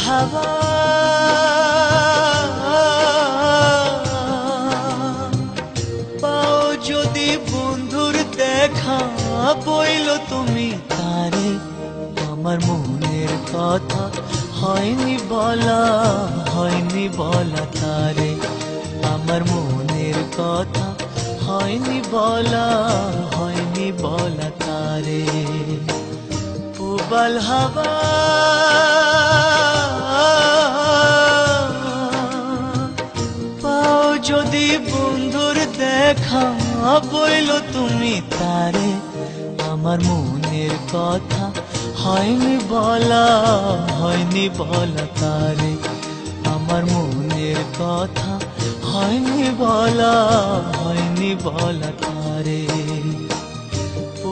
হাওয়া পাও যদি বন্ধুর দেখা, বইল তুমি তারে আমার মনের কথা, হয়নি বলা তারে আমার মনের কথা, হয়নি বলা তারে। উবাল হাওয়া পাও যদি বন্ধুর দেখা, বইল তুমি তারে আমার মনের কথা, হয়নি বলা তারে আমার মনের কথা, হয়নি বলা তারে।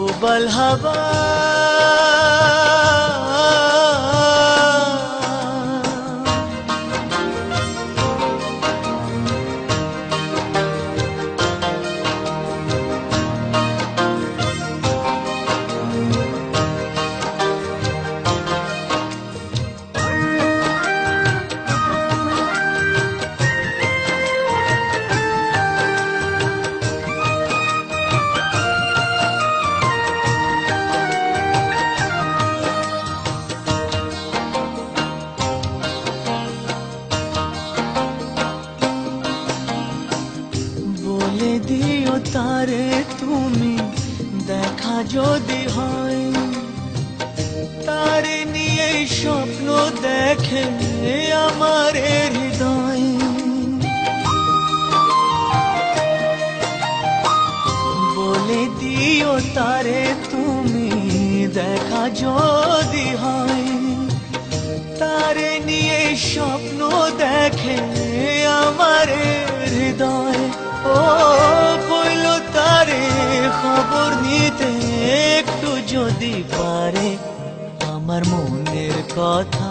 উবাল হাওয়া বলে দিও তারে তুমি দেখা যদি হয়, তারে নিয়ে স্বপ্ন দেখে আমার হৃদয়। বলে দিও তারে তুমি দেখা যদি হয়, তারে নিয়ে স্বপ্ন দেখে আমার হৃদয়। ও বইল তারে খবর নিতে একটু যদি পারে, আমার মনের কথা,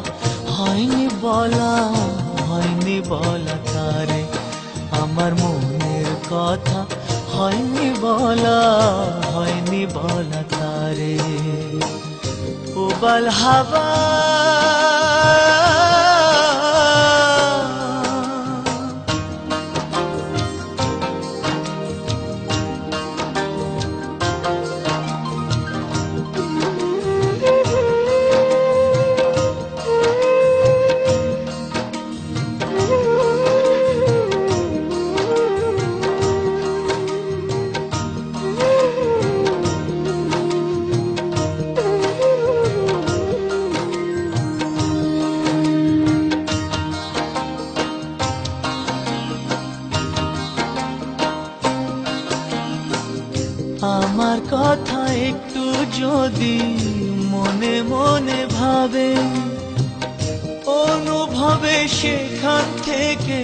হয়নি বলা তারে আমার মনের কথা, হয়নি বলা তারে। উবাল হাওয়া আমার কথা একটু যদি মনে মনে ভাবে, অনুভবে সেখান থেকে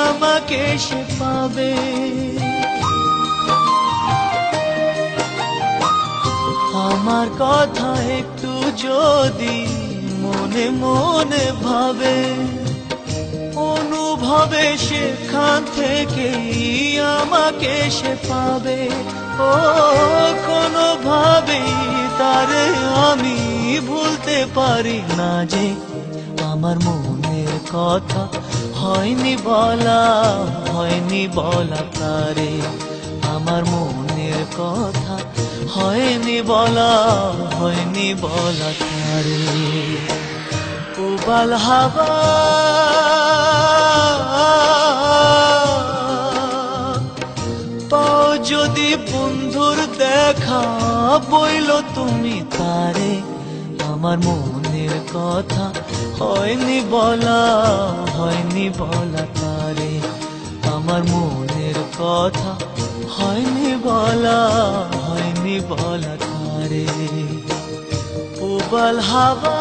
আমাকে সে পাবে। আমার কথা একটু যদি মনে মনে ভাবে, অনুভবে সেখান থেকে আমাকে সে পাবে। ও কোনোভাবেই তারে আমি ভুলতে পারি না যে, আমার মনের কথা, হয়নি বলা তারে আমার মনের কথা, হয়নি বলা তারে। উবাল হাওয়া পাও যদি বন্ধুর দেখা, বইল তুমি তারে আমার মনের কথা, হয়নি বলা তারে আমার মনের কথা, হয়নি বলা তারে। উবাল হাওয়া